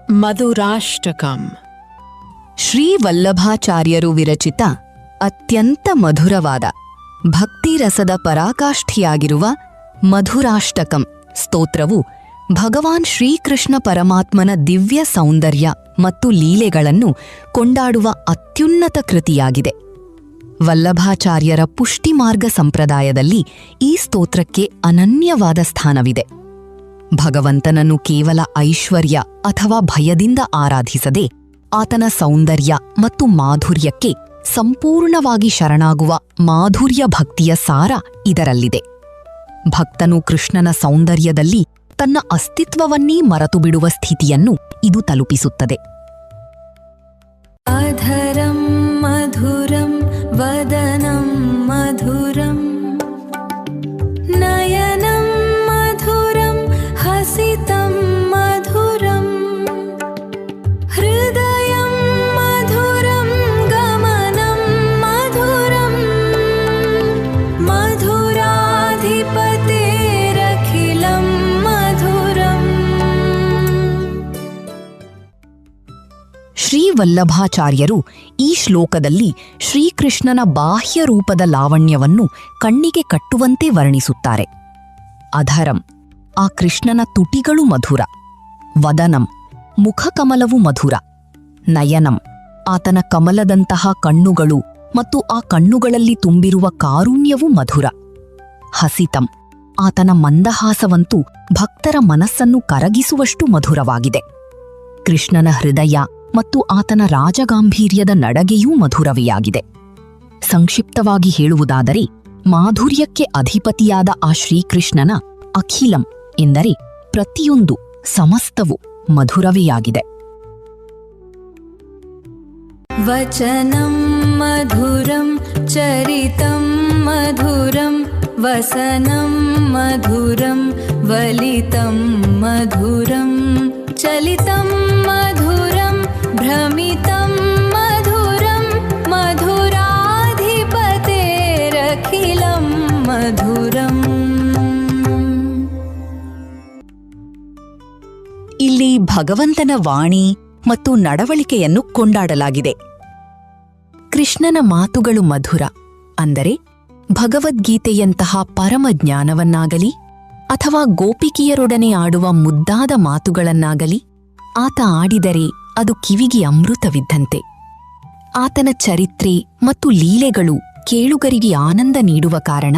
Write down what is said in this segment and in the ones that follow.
ಮಧುರಾಷ್ಟಕಂ. ಶ್ರೀ ವಲ್ಲಭಾಚಾರ್ಯರು ವಿರಚಿತ ಅತ್ಯಂತ ಮಧುರವಾದ ಭಕ್ತಿರಸದ ಪರಾಕಾಷ್ಠಿಯಾಗಿರುವ ಮಧುರಾಷ್ಟಕಂ ಸ್ತೋತ್ರವು ಭಗವಾನ್ ಶ್ರೀಕೃಷ್ಣ ಪರಮಾತ್ಮನ ದಿವ್ಯ ಸೌಂದರ್ಯ ಮತ್ತು ಲೀಲೆಗಳನ್ನು ಕೊಂಡಾಡುವ ಅತ್ಯುನ್ನತ ಕೃತಿಯಾಗಿದೆ. ವಲ್ಲಭಾಚಾರ್ಯರ ಪುಷ್ಟಿಮಾರ್ಗ ಸಂಪ್ರದಾಯದಲ್ಲಿ ಈ ಸ್ತೋತ್ರಕ್ಕೆ ಅನನ್ಯವಾದ ಸ್ಥಾನವಿದೆ. ಭಗವಂತನನ್ನು ಕೇವಲ ಐಶ್ವರ್ಯ ಅಥವಾ ಭಯದಿಂದ ಆರಾಧಿಸದೆ ಆತನ ಸೌಂದರ್ಯ ಮತ್ತು ಮಾಧುರ್ಯಕ್ಕೆ ಸಂಪೂರ್ಣವಾಗಿ ಶರಣಾಗುವ ಮಾಧುರ್ಯ ಭಕ್ತಿಯ ಸಾರ ಇದರಲ್ಲಿದೆ. ಭಕ್ತನು ಕೃಷ್ಣನ ಸೌಂದರ್ಯದಲ್ಲಿ ತನ್ನ ಅಸ್ತಿತ್ವವನ್ನೇ ಮರೆತು ಬಿಡುವ ಸ್ಥಿತಿಯನ್ನು ಇದು ತಲುಪಿಸುತ್ತದೆ. ಅಧರಂ ಮಧುರಂ ವದನಂ ಮಧುರಂ ನಯನಂ ಮಧುರಂ ಹಸಿತಂ ಮಧುರಂ ಹೃದಯಂ ಮಧುರಂ ಗಮನಂ ಮಧುರಂ ಮಧುರಾಧಿಪತೇರಖಿಲಂ ಮಧುರಂ. ಶ್ರೀ ವಲ್ಲಭಾಚಾರ್ಯರು ಈ ಶ್ಲೋಕದಲ್ಲಿ ಶ್ರೀಕೃಷ್ಣನ ಬಾಹ್ಯ ರೂಪದ ಲಾವಣ್ಯವನ್ನು ಕಣ್ಣಿಗೆ ಕಟ್ಟುವಂತೆ ವರ್ಣಿಸುತ್ತಾರೆ. ಅಧರಂ, ಆ ಕೃಷ್ಣನ ತುಟಿಗಳು ಮಧುರ. ವದನಂ, ಮುಖಕಮಲವು ಮಧುರ. ನಯನಂ, ಆತನ ಕಮಲದಂತಹ ಕಣ್ಣುಗಳು ಮತ್ತು ಆ ಕಣ್ಣುಗಳಲ್ಲಿ ತುಂಬಿರುವ ಕಾರುಣ್ಯವು ಮಧುರ. ಹಸಿತಂ, ಆತನ ಮಂದಹಾಸವಂತೂ ಭಕ್ತರ ಮನಸ್ಸನ್ನು ಕರಗಿಸುವಷ್ಟು ಮಧುರವಾಗಿದೆ. ಕೃಷ್ಣನ ಹೃದಯ ಮತ್ತು ಆತನ ರಾಜಗಾಂಭೀರ್ಯದ ನಡಗೆಯೂ ಮಧುರವೆಯಾಗಿದೆ. ಸಂಕ್ಷಿಪ್ತವಾಗಿ ಹೇಳುವುದಾದರೆ, ಮಾಧುರ್ಯಕ್ಕೆ ಅಧಿಪತಿಯಾದ ಆ ಶ್ರೀಕೃಷ್ಣನ ಅಖಿಲಂ ಎಂದರೆ ಪ್ರತಿಯೊಂದು, ಸಮಸ್ತವು ಮಧುರವೆಯಾಗಿದೆ. ವಚನಂ ಮಧುರಂ ಚರಿತಂ ಮಧುರಂ ವಸನಂ ಮಧುರಂ ವಲಿತಂ ಮಧುರಂ ಚಲಿತಂ ಮಧುರಂ ಭ್ರಮಿತಂ ಮಧುರಂ ಮಧುರಾಧಿಪತೇರಖಿಲಂ ಮಧುರಂ. ಇಲ್ಲಿ ಭಗವಂತನ ವಾಣಿ ಮತ್ತು ನಡವಳಿಕೆಯನ್ನು ಕೊಂಡಾಡಲಾಗಿದೆ. ಕೃಷ್ಣನ ಮಾತುಗಳು ಮಧುರ, ಅಂದರೆ ಭಗವದ್ಗೀತೆಯಂತಹ ಪರಮಜ್ಞಾನವನ್ನಾಗಲಿ ಅಥವಾ ಗೋಪಿಕೆಯರೊಡನೆ ಆಡುವ ಮುದ್ದಾದ ಮಾತುಗಳನ್ನಾಗಲಿ ಆತ ಆಡಿದರೆ ಅದು ಕಿವಿಗೆ ಅಮೃತವಿದ್ದಂತೆ. ಆತನ ಚರಿತ್ರೆ ಮತ್ತು ಲೀಲೆಗಳು ಕೇಳುಗರಿಗೆ ಆನಂದ ನೀಡುವ ಕಾರಣ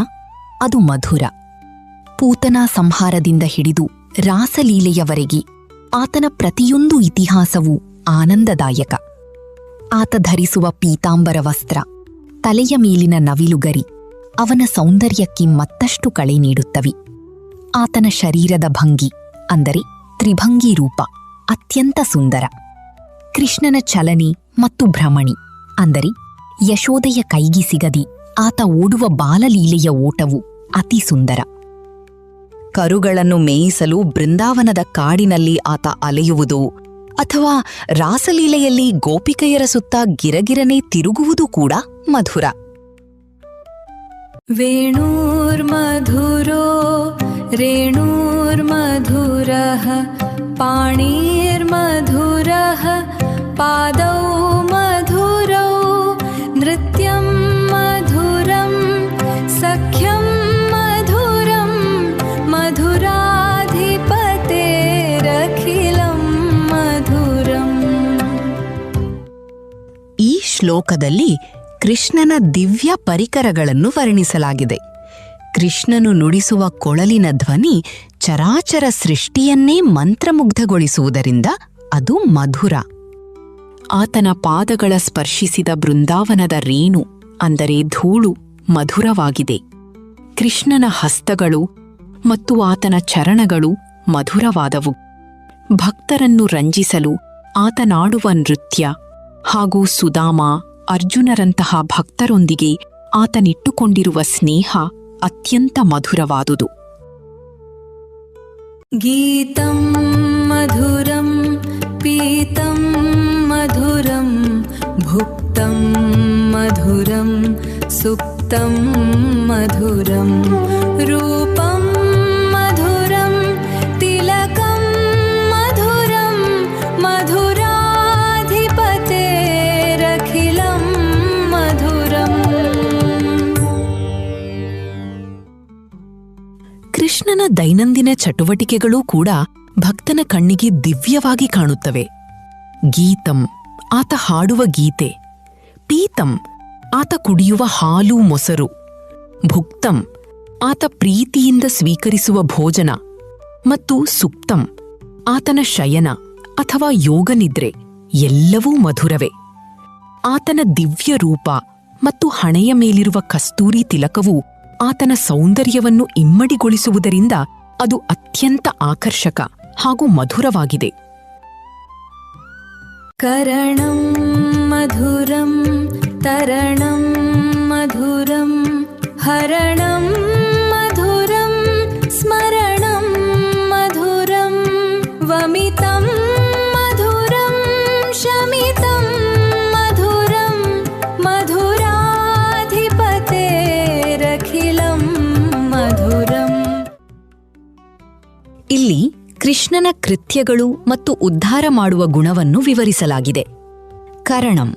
ಅದು ಮಧುರ. ಪೂತನಾ ಸಂಹಾರದಿಂದ ಹಿಡಿದು ರಾಸಲೀಲೆಯವರೆಗೆ ಆತನ ಪ್ರತಿಯೊಂದು ಇತಿಹಾಸವೂ ಆನಂದದಾಯಕ. ಆತ ಧರಿಸುವ ಪೀತಾಂಬರ ವಸ್ತ್ರ, ತಲೆಯ ಮೇಲಿನ ನವಿಲುಗರಿ ಅವನ ಸೌಂದರ್ಯಕ್ಕೆ ಮತ್ತಷ್ಟು ಕಳೆ ನೀಡುತ್ತವೆ. ಆತನ ಶರೀರದ ಭಂಗಿ, ಅಂದರೆ ತ್ರಿಭಂಗಿ ರೂಪ, ಅತ್ಯಂತ ಸುಂದರ. ಕೃಷ್ಣನ ಚಲನೆ ಮತ್ತು ಭ್ರಮಣಿ, ಅಂದರೆ ಯಶೋದೆಯ ಕೈಗೆ ಸಿಗದೆ ಆತ ಓಡುವ ಬಾಲಲೀಲೆಯ ಓಟವು ಅತಿ ಸುಂದರ. ಕರುಗಳನ್ನು ಮೇಯಿಸಲು ಬೃಂದಾವನದ ಕಾಡಿನಲ್ಲಿ ಆತ ಅಲೆಯುವುದು ಅಥವಾ ರಾಸಲೀಲೆಯಲ್ಲಿ ಗೋಪಿಕೆಯರ ಸುತ್ತ ಗಿರಗಿರನೆ ತಿರುಗುವುದು ಕೂಡ ಮಧುರ. ವೇಣುರ್ಮಧುರೋ ರೇಣುರ್ಮಧುರಃ ಪಾಣಿರ್ಮಧುರಃ ಪಾದೌ ಮಧುರೌ ನೃತ್ಯಂ ಮಧುರಂ ಸಖ್ಯಂ ಮಧುರಂ ಮಧುರಾಧಿಪತೇರಖಿಲಂ ಮಧುರಂ. ಈ ಶ್ಲೋಕದಲ್ಲಿ ಕೃಷ್ಣನ ದಿವ್ಯ ಪರಿಕರಗಳನ್ನು ವರ್ಣಿಸಲಾಗಿದೆ. ಕೃಷ್ಣನು ನುಡಿಸುವ ಕೊಳಲಿನ ಧ್ವನಿ ಚರಾಚರ ಸೃಷ್ಟಿಯನ್ನೇ ಮಂತ್ರಮುಗ್ಧಗೊಳಿಸುವುದರಿಂದ ಅದು ಮಧುರ. ಆತನ ಪಾದಗಳ ಸ್ಪರ್ಶಿಸಿದ ಬೃಂದಾವನದ ರೇಣು, ಅಂದರೆ ಧೂಳು, ಮಧುರವಾಗಿದೆ. ಕೃಷ್ಣನ ಹಸ್ತಗಳು ಮತ್ತು ಆತನ ಚರಣಗಳು ಮಧುರವಾದವು. ಭಕ್ತರನ್ನು ರಂಜಿಸಲು ಆತನಾಡುವ ನೃತ್ಯ ಹಾಗೂ ಸುದಾಮ, ಅರ್ಜುನರಂತಹ ಭಕ್ತರೊಂದಿಗೆ ಆತನಿಟ್ಟುಕೊಂಡಿರುವ ಸ್ನೇಹ ಅತ್ಯಂತ ಮಧುರವಾದುದು. ಗೀತಂ ಮಧುರಂ ಪೀತಂ ಮಧುರಂ ಭುಕ್ತಂ ಮಧುರಂ ಸುಪ್ತಂ ಮಧುರಂ ರೂಪಂ ಮಧುರಂ ತಿಲಕಂ ಮಧುರಂ ಮಧುರಾಧಿಪತೇರಖಿಲಂ ಕೃಷ್ಣನ ದೈನಂದಿನ ಚಟುವಟಿಕೆಗಳೂ ಕೂಡ ಭಕ್ತನ ಕಣ್ಣಿಗೆ ದಿವ್ಯವಾಗಿ ಕಾಣುತ್ತವೆ. ಗೀತಂ, ಆತ ಹಾಡುವ ಗೀತೆ. ಪೀತಂ, ಆತ ಕುಡಿಯುವ ಹಾಲು ಮೊಸರು. ಭುಕ್ತಂ, ಆತ ಪ್ರೀತಿಯಿಂದ ಸ್ವೀಕರಿಸುವ ಭೋಜನ. ಮತ್ತು ಸುಪ್ತಂ, ಆತನ ಶಯನ ಅಥವಾ ಯೋಗನಿದ್ರೆ ಎಲ್ಲವೂ ಮಧುರವೇ. ಆತನ ದಿವ್ಯ ರೂಪ ಮತ್ತು ಹಣೆಯ ಮೇಲಿರುವ ಕಸ್ತೂರಿ ತಿಲಕವು ಆತನ ಸೌಂದರ್ಯವನ್ನು ಇಮ್ಮಡಿಗೊಳಿಸುವುದರಿಂದ ಅದು ಅತ್ಯಂತ ಆಕರ್ಷಕ ಹಾಗೂ ಮಧುರವಾಗಿದೆ. ಕರಣಂ ಮಧುರಂ ತರಣಂ ಮಧುರಂ ಹರಣಂ ಮಧುರಂ ಸ್ಮರಣಂ ಮಧುರಂ ವಮಿತಂ ಮಧುರಂ ಶಮಿತಂ ಮಧುರಂ ಮಧುರಾಧಿಪತೇರಖಿಲಂ ಮಧುರಂ. ಇಲ್ಲಿ ಕೃಷ್ಣನ ಕೃತ್ಯಗಳು ಮತ್ತು ಉದ್ಧಾರ ಮಾಡುವ ಗುಣವನ್ನು ವಿವರಿಸಲಾಗಿದೆ. ಕರಣಂ,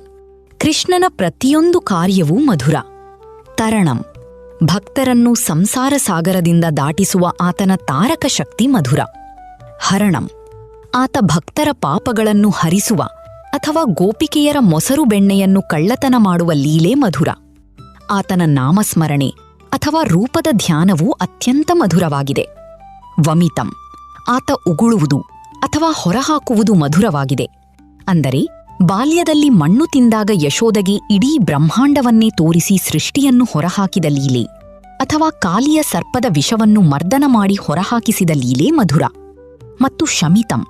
ಕೃಷ್ಣನ ಪ್ರತಿಯೊಂದು ಕಾರ್ಯವೂ ಮಧುರ. ತರಣಂ, ಭಕ್ತರನ್ನು ಸಂಸಾರ ಸಾಗರದಿಂದ ದಾಟಿಸುವ ಆತನ ತಾರಕ ಶಕ್ತಿ ಮಧುರ. ಹರಣಂ, ಆತ ಭಕ್ತರ ಪಾಪಗಳನ್ನು ಹರಿಸುವ ಅಥವಾ ಗೋಪಿಕೆಯರ ಮೊಸರು ಬೆಣ್ಣೆಯನ್ನು ಕಳ್ಳತನ ಮಾಡುವ ಲೀಲೆ ಮಧುರ. ಆತನ ನಾಮಸ್ಮರಣೆ ಅಥವಾ ರೂಪದ ಧ್ಯಾನವೂ ಅತ್ಯಂತ ಮಧುರವಾಗಿದೆ. ವಮಿತಂ, ಆತ ಉಗುಳುವುದು ಅಥವಾ ಹೊರಹಾಕುವುದು ಮಧುರವಾಗಿದೆ. ಅಂದರೆ ಬಾಲ್ಯದಲ್ಲಿ ಮಣ್ಣು ತಿಂದಾಗ ಯಶೋದೆಗೆ ಇಡೀ ಬ್ರಹ್ಮಾಂಡವನ್ನೇ ತೋರಿಸಿ ಸೃಷ್ಟಿಯನ್ನು ಹೊರಹಾಕಿದ ಲೀಲೆ ಅಥವಾ ಕಾಲಿಯ ಸರ್ಪದ ವಿಷವನ್ನು ಮರ್ದನ ಮಾಡಿ ಹೊರಹಾಕಿಸಿದ ಲೀಲೆ ಮಧುರ. ಮತ್ತು ಶಮಿತಂ,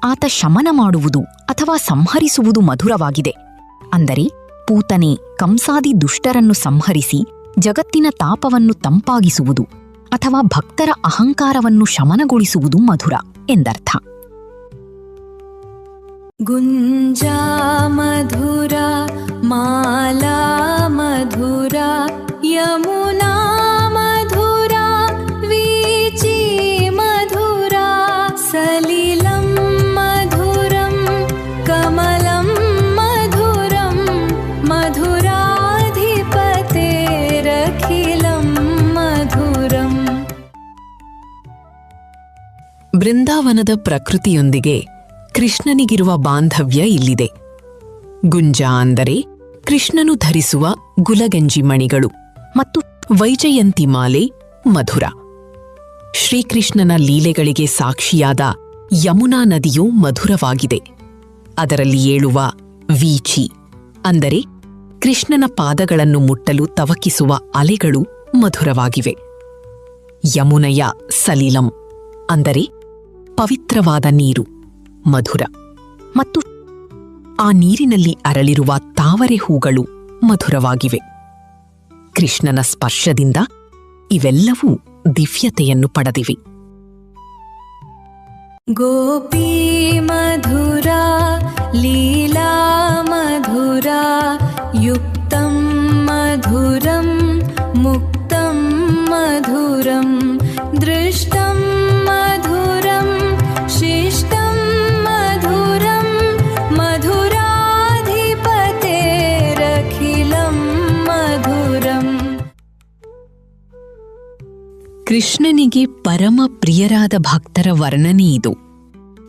ಆತ ಶಮನ ಮಾಡುವುದು ಅಥವಾ ಸಂಹರಿಸುವುದು ಮಧುರವಾಗಿದೆ. ಅಂದರೆ ಪೂತನೆ, ಕಂಸಾದಿ ದುಷ್ಟರನ್ನು ಸಂಹರಿಸಿ ಜಗತ್ತಿನ ತಾಪವನ್ನು ತಂಪಾಗಿಸುವುದು ಅಥವಾ ಭಕ್ತರ ಅಹಂಕಾರವನ್ನು ಶಮನಗೊಳಿಸುವುದು ಮಧುರ ಎಂದರ್ಥ. ಗುಂಜಾ ಮಧುರ ಮಾಲಾ ಮಧುರ ಯಮುನಾ ಮಧುರ ವೀಚಿ ಮಧುರ ಸಲಿಲಂ ಮಧುರಂ ಕಮಲಂ ಮಧುರಂ ಮಧುರಾಧಿಪತೇರಖಿಲಂ ಮಧುರಂ. ಬೃಂದಾವನದ ಪ್ರಕೃತಿಯೊಂದಿಗೆ ಕೃಷ್ಣನಿಗಿರುವ ಬಾಂಧವ್ಯ ಇಲ್ಲಿದೆ. ಗುಂಜ ಅಂದರೆ ಕೃಷ್ಣನು ಧರಿಸುವ ಗುಲಗಂಜಿ ಮಣಿಗಳು ಮತ್ತು ವೈಜಯಂತಿ ಮಾಲೆ ಮಧುರ. ಶ್ರೀಕೃಷ್ಣನ ಲೀಲೆಗಳಿಗೆ ಸಾಕ್ಷಿಯಾದ ಯಮುನಾ ನದಿಯೂ ಮಧುರವಾಗಿದೆ. ಅದರಲ್ಲಿ ಏಳುವ ವೀಚಿ ಅಂದರೆ ಕೃಷ್ಣನ ಪಾದಗಳನ್ನು ಮುಟ್ಟಲು ತವಕಿಸುವ ಅಲೆಗಳು ಮಧುರವಾಗಿವೆ. ಯಮುನೆಯ ಸಲಿಲಂ ಅಂದರೆ ಪವಿತ್ರವಾದ ನೀರು ಮಧುರ. ಮತ್ತು ಆ ನೀರಿನಲ್ಲಿ ಅರಳಿರುವ ತಾವರೆ ಹೂಗಳು ಮಧುರವಾಗಿವೆ. ಕೃಷ್ಣನ ಸ್ಪರ್ಶದಿಂದ ಇವೆಲ್ಲವೂ ದಿವ್ಯತೆಯನ್ನು ಪಡೆದಿವೆ. ಗೋಪೀ ಮಧುರ ಲೀಲಾ ಮಧುರ ಯುಕ್ತಂ ಮಧುರಂ ಮುಕ್ತಂ ಮಧುರಂ ದೃಷ್ಟಂ ಮಧುರಂ ಶಿಷ್ಟಂ ಮಧುರಂ ಮಧುರಾಧಿಪತೇರಖಿಲಂ ಮಧುರಂ. ಕೃಷ್ಣನಿಗೆ ಪರಮ ಪ್ರಿಯರಾದ ಭಕ್ತರ ವರ್ಣನೆ ಇದು.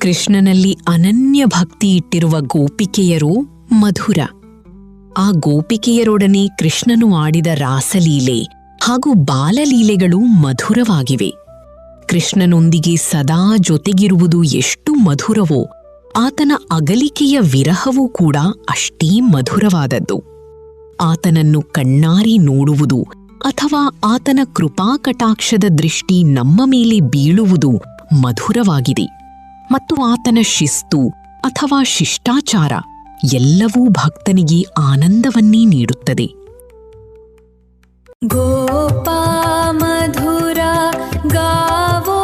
ಕೃಷ್ಣನಲ್ಲಿ ಅನನ್ಯ ಭಕ್ತಿ ಇಟ್ಟಿರುವ ಗೋಪಿಕೆಯರು ಮಧುರ. ಆ ಗೋಪಿಕೆಯರೊಡನೆ ಕೃಷ್ಣನು ಆಡಿದ ರಾಸಲೀಲೆ ಹಾಗೂ ಬಾಲಲೀಲೆಗಳು ಮಧುರವಾಗಿವೆ. ಕೃಷ್ಣನೊಂದಿಗೆ ಸದಾ ಜೊತೆಗಿರುವುದು ಎಷ್ಟು ಮಧುರವೋ ಆತನ ಅಗಲಿಕೆಯ ವಿರಹವೂ ಕೂಡ ಅಷ್ಟೇ ಮಧುರವಾದದ್ದು. ಆತನನ್ನು ಕಣ್ಣಾರಿ ನೋಡುವುದು ಅಥವಾ ಆತನ ಕೃಪಾಕಟಾಕ್ಷದ ದೃಷ್ಟಿ ನಮ್ಮ ಮೇಲೆ ಬೀಳುವುದು ಮಧುರವಾಗಿದೆ. ಮತ್ತು ಆತನ ಶಿಸ್ತು ಅಥವಾ ಶಿಷ್ಟಾಚಾರ ಎಲ್ಲವೂ ಭಕ್ತನಿಗೆ ಆನಂದವನ್ನೇ ನೀಡುತ್ತದೆ. ಗೋಪಾ ಮಧುರ ಗಾವೋ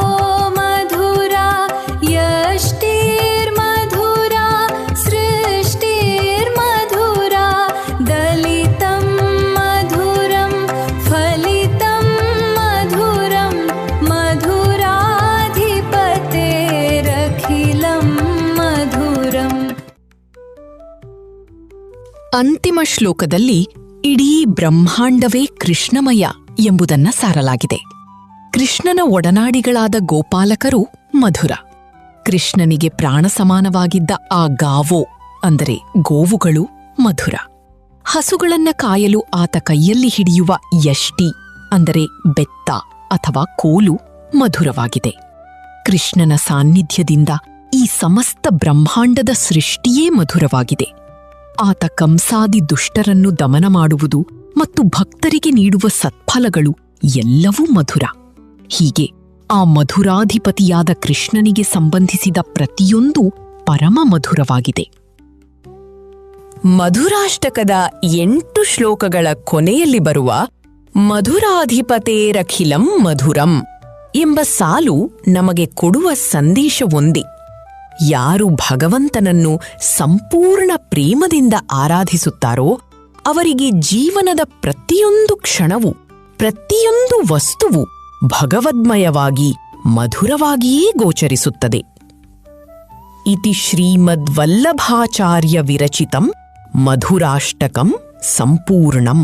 ಮಧುರ ಯಷ್ಟಿರ್ ಮಧುರ ಸೃಷ್ಟಿರ್ ಮಧುರ ದಲಿತಂ ಮಧುರಂ ಫಲಿತಂ ಮಧುರಂ ಮಧುರಾಧಿಪತೇರಖಿಲಂ ಮಧುರಂ. ಅಂತಿಮ ಶ್ಲೋಕದಲ್ಲಿ ಇಡೀ ಬ್ರಹ್ಮಾಂಡವೇ ಕೃಷ್ಣಮಯ ಎಂಬುದನ್ನ ಸಾರಲಾಗಿದೆ. ಕೃಷ್ಣನ ಒಡನಾಡಿಗಳಾದ ಗೋಪಾಲಕರು ಮಧುರ. ಕೃಷ್ಣನಿಗೆ ಪ್ರಾಣ ಸಮಾನವಾಗಿದ್ದ ಆ ಗಾವೋ ಅಂದರೆ ಗೋವುಗಳು ಮಧುರ. ಹಸುಗಳನ್ನ ಕಾಯಲು ಆತ ಕೈಯಲ್ಲಿ ಹಿಡಿಯುವ ಯಷ್ಟಿ ಅಂದರೆ ಬೆತ್ತ ಅಥವಾ ಕೋಲು ಮಧುರವಾಗಿದೆ. ಕೃಷ್ಣನ ಸಾನ್ನಿಧ್ಯದಿಂದ ಈ ಸಮಸ್ತ ಬ್ರಹ್ಮಾಂಡದ ಸೃಷ್ಟಿಯೇ ಮಧುರವಾಗಿದೆ. ಆತ ಕಂಸಾದಿ ದುಷ್ಟರನ್ನು ದಮನ ಮಾಡುವುದು ಮತ್ತು ಭಕ್ತರಿಗೆ ನೀಡುವ ಸತ್ಫಲಗಳು ಎಲ್ಲವೂ ಮಧುರ. ಹೀಗೆ ಆ ಮಧುರಾಧಿಪತಿಯಾದ ಕೃಷ್ಣನಿಗೆ ಸಂಬಂಧಿಸಿದ ಪ್ರತಿಯೊಂದು ಪರಮ ಮಧುರವಾಗಿದೆ. ಮಧುರಾಷ್ಟಕದ 8 ಶ್ಲೋಕಗಳ ಕೊನೆಯಲ್ಲಿ ಬರುವ ಮಧುರಾಧಿಪತೇರಖಿಲಂ ಮಧುರಂ ಎಂಬ ಸಾಲು ನಮಗೆ ಕೊಡುವ ಸಂದೇಶವೊಂದೇ. ಯಾರು ಭಗವಂತನನ್ನು ಸಂಪೂರ್ಣ ಪ್ರೇಮದಿಂದ ಆರಾಧಿಸುತ್ತಾರೋ ಅವರಿಗೆ ಜೀವನದ ಪ್ರತಿಯೊಂದು ಕ್ಷಣವೂ ಪ್ರತಿಯೊಂದು ವಸ್ತುವು ಭಗವದ್ಮಯವಾಗಿ ಮಧುರವಾಗಿಯೇ ಗೋಚರಿಸುತ್ತದೆ. ಇತಿ ಶ್ರೀಮದ್ವಲ್ಲಭಾಚಾರ್ಯ ವಿರಚಿತಂ ಮಧುರಾಷ್ಟಕಂ ಸಂಪೂರ್ಣಂ.